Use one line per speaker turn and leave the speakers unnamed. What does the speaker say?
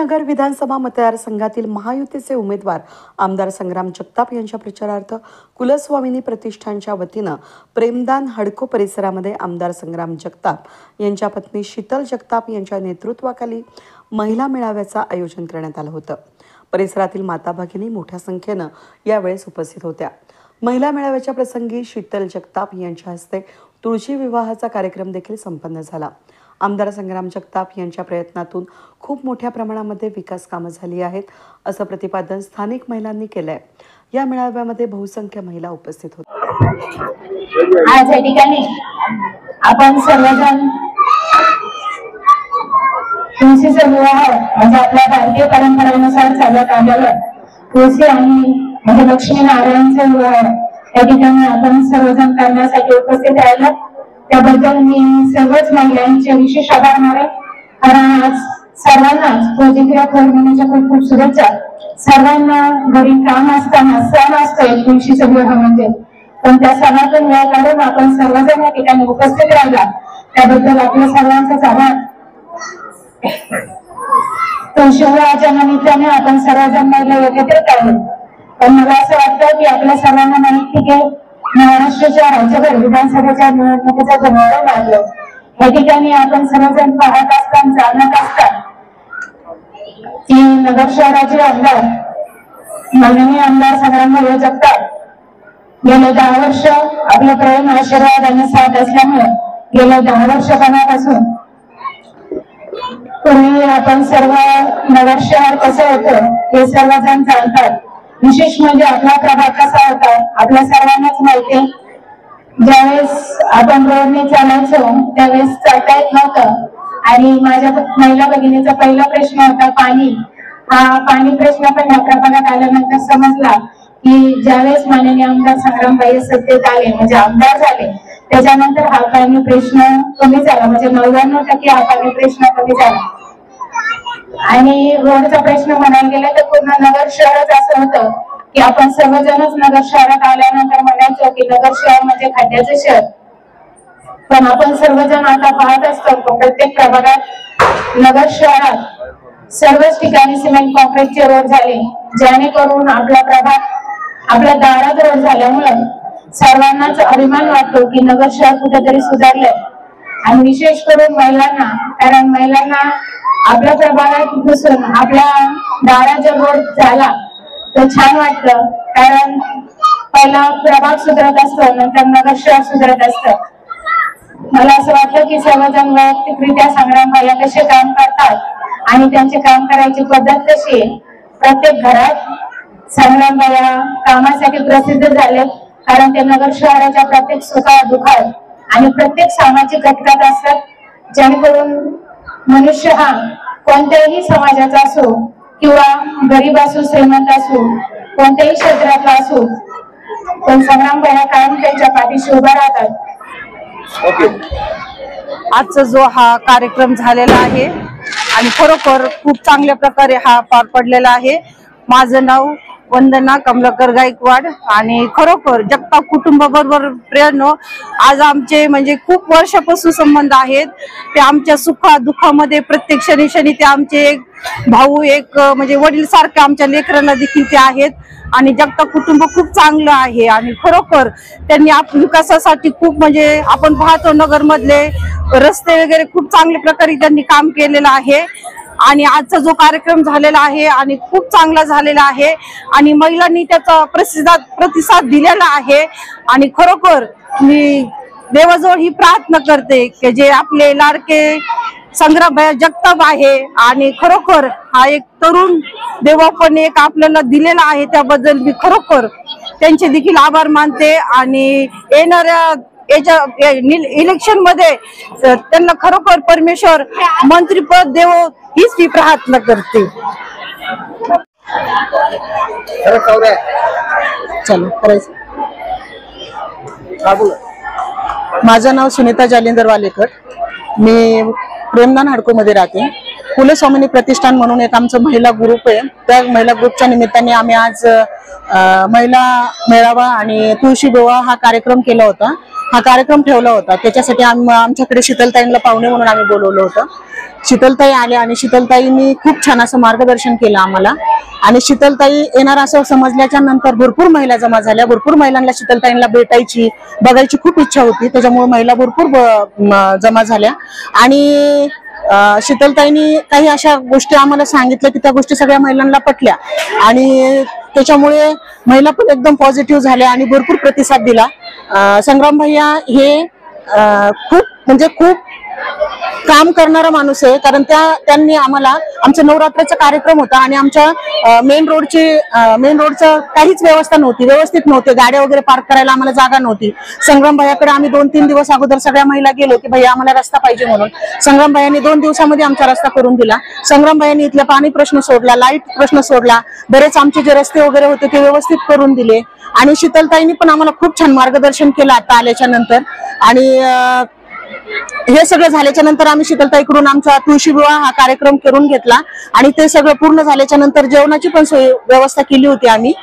नगर विधानसभा मतदारसंघातील महायुतीचे उमेदवार आमदार संग्राम जगताप यांच्या प्रचारार्थ कुलस्वामिनी प्रतिष्ठानच्या वतीनं प्रेमदान हडको परिसरामध्ये आमदार संग्राम जगताप यांच्या पत्नी शीतल जगताप यांच्या नेतृत्वाखाली महिला मेळाव्याचं आयोजन करण्यात आलं होतं। परिसरातील माता भगिनी मोठ्या संख्येनं यावेळेस उपस्थित होत्या। महिला मेळाव्याच्या प्रसंगी शीतल जगताप यांच्या हस्ते तुळशी विवाहाचा कार्यक्रम देखील संपन्न झाला। आमदार संग्राम जगताप यांच्या प्रयत्नातून खूप मोठ्या प्रमाणामध्ये विकास कामं झाली आहेत असं प्रतिपादन स्थानिक महिलांनी केलंय। या मेळाव्यामध्ये बहुसंख्य महिला उपस्थित होत्या।
आज या ठिकाणी आपण सर्वजण तुळशीचा विवाह म्हणजे आपल्या भारतीय परंपरेनुसार चालत आलेलं तुळशी आणि म्हणजे लक्ष्मी नारायणचा विवाह या ठिकाणी आपण सर्वजण करण्यासाठी उपस्थित राहिलो। त्याबद्दल मी सर्वच महिलांचे विशेष आभार मानते। कारण आज सर्वांनाच प्रोजेक्ट फॉर्म्युलेच्या खूप खूप शुभेच्छा। सर्वांना घरी काम असताना सण असतोय तुळशीचा विवाह म्हणजे, पण त्या सणातून वेळ काढून आपण सर्वजण या ठिकाणी उपस्थित राहिला त्याबद्दल आपल्या सर्वांचाच आभार। तुळशी विवाहाच्या निमित्ताने आपण सर्वजण महिला एकत्रित आलो, पण मला असं वाटतं की आपल्या सर्वांना माहिती की महाराष्ट्राच्या राज्यभर विधानसभेच्या निवडणुकीचा जमाव लागलो। या ठिकाणी आपण सर्वजण पाहत असताना जाणत असतात की नगर शहराचे आमदार माननीय आमदार संग्रामभाई जगताप गेले 10 वर्ष आपले प्रेम आशीर्वाद आणि साथ असल्यामुळे गेल्या 10 वर्षापासून पूर्वी आपण सर्व नगर शहर कसं होतं हे सर्वजण जाणतात। विशेष म्हणजे आपला प्रभाग कसा होता आपल्या सर्वांनाच माहिती। ज्यावेळेस आपण रोडने चालायचो त्यावेळेस चालता येत नव्हतं आणि माझ्या महिला भगिनीचा पहिला प्रश्न होता पाणी। हा पाणी प्रश्न पण या प्रभागात आल्यानंतर समजला की ज्यावेळेस माननीय आमदार संग्रामभाई सत्तेत आले म्हणजे आमदार झाले त्याच्यानंतर हा पाणी प्रश्न कमी झाला, म्हणजे 99% हा पाणी प्रश्न कमी झाला। आणि रोडचा प्रश्न म्हणायला गेला तर पूर्ण नगर शहरच असं होतं की आपण सर्वजणच नगर शहरात आल्यानंतर म्हणायचो की नगर शहर म्हणजे खड्ड्याचं शहर, पण आपण सर्वजण आता पाहत असतो प्रत्येक प्रभागात नगर शहरात सर्वच ठिकाणी सिमेंट कॉन्क्रीटचे रोड झाले, जेणेकरून आपला प्रभाग आपल्या दारात रोड झाल्यामुळे सर्वांनाच अभिमान वाटतो की नगर शहर कुठेतरी सुधारलंय। आणि विशेष करून महिलांना, कारण महिलांना आपल्या प्रभागात बसून आपल्या दारात जर रोड झाला तर छान वाटतं, कारण पहिला प्रभाग सुधारत असतो नंतर नगर शहर सुधारत असतं। मला असं वाटतं की सर्वजण वैयक्तिकरित्या संग्रामभाई कसे काम करतात आणि त्यांचे काम करायची पद्धत कशी आहे। प्रत्येक घरात संग्रामभाई कामासाठी प्रसिद्ध झाले, कारण ते नगर शहराच्या प्रत्येक सुखात दुःखात आणि प्रत्येक सामाजिक घटकात असतात, जेणेकरून मनुष्य हा कोणत्याही समाजाचा असो किंवा गरीब असो श्रीमंत असो कोणत्याही क्षेत्रातला असो पण संग्रामभाई कायम त्यांच्या पाठीशी उभा राहतात।
आजचा जो हा कार्यक्रम झालेला आहे आणि खरोखर खूप चांगल्या प्रकारे हा पार पडलेला आहे। माझं नाव वंदना कमलाकर गायकवाड आणि खरोखर जगताप कुटुंबाबरोबर प्रेरणो आज आमचे म्हणजे खूप वर्षापासून संबंध आहेत। ते आमच्या सुखा दुःखामध्ये प्रत्येक क्षणी ते आमचे एक भाऊ एक म्हणजे वडील सारखे आमच्या लेकरांना देखील ते आहेत आणि जगताप कुटुंब खूप चांगलं आहे आणि खरोखर त्यांनी विकासासाठी खूप म्हणजे आपण पाहतो नगर मधले रस्ते वगैरे खूप चांगल्या प्रकारे त्यांनी काम केलेलं आहे आणि आजचा जो कार्यक्रम झालेला आहे आणि खूप चांगला झालेला आहे आणि महिलांनी त्याचा प्रतिसाद दिलेला आहे आणि खरोखर मी देवाजवळ ही प्रार्थना करते की जे आपले लाडके संग्रामभाई जगताप आहे आणि खरोखर हा एक तरुण देवापण एक आपल्याला दिलेला आहे त्याबद्दल मी खरोखर त्यांचे देखील आभार मानते आणि येणाऱ्या इलेक्शन मध्ये त्यांना खरोखर परमेश्वर मंत्रीपद देव हीच मी प्रार्थना करते।
चलो करायचं। माझं नाव सुनीता जालिंदर वालेकर, मी प्रेमदान हडको मध्ये राहते
कुलस्वामिनी प्रतिष्ठान म्हणून एक आमचं महिला ग्रुप आहे. त्या महिला ग्रुपच्या निमित्ताने आम्ही आज महिला मेळावा आणि तुळशी विवाह हा कार्यक्रम केला होता. हा कार्यक्रम ठेवला होता. त्याच्यासाठी आमच्याकडे शीतलताईंना पाहुणे म्हणून आम्ही बोलवलं होतं. शीतलताई आल्या आणि शीतलताईंनी खूप छान असं मार्गदर्शन केलं आम्हाला. आणि शीतलताई येणार असं समजल्याच्या नंतर भरपूर महिला जमा झाल्या. भरपूर महिलांना शीतलताईंना भेटायची बघायची खूप इच्छा होती. त्याच्यामुळे महिला भरपूर जमा झाल्या. आणि शीतलताईंनी काही अशा गोष्टी आम्हाला सांगितल्या की त्या गोष्टी सगळ्या महिलांना पटल्या आणि त्याच्यामुळे महिला पण एकदम पॉझिटिव्ह झाल्या आणि भरपूर प्रतिसाद दिला. संग्राम भैया हे खूप काम करणारा माणूस आहे. कारण त्यांनी आम्हाला आमचा नवरात्राचा कार्यक्रम होता आणि आमच्या मेन रोडचं काहीच व्यवस्था नव्हती, व्यवस्थित नव्हते. गाड्या वगैरे पार्क करायला आम्हाला जागा नव्हती. संग्राम भैयाकडे आम्ही 2-3 दिवस अगोदर सगळ्या महिला गेलो की भैया आम्हाला रस्ता पाहिजे म्हणून. संग्राम भैयांनी 2 दिवसामध्ये आमचा रस्ता करून दिला. संग्राम भैयांनी इथला पाणी प्रश्न सोडला, लाईट प्रश्न सोडला, बरेच आमचे जे रस्ते वगैरे होते ते व्यवस्थित करून दिले. आणि शीतलताईंनी पण आम्हाला खूप छान मार्गदर्शन केलं आता आल्याच्या नंतर. आणि हे सगळं झाल्याच्या नंतर आम्ही शीतलताईकडून आमचा तुळशी विवाह हा कार्यक्रम करून घेतला आणि ते सगळं पूर्ण झाल्याच्या नंतर जेवणाची पण सोय व्यवस्था केली होती आम्ही.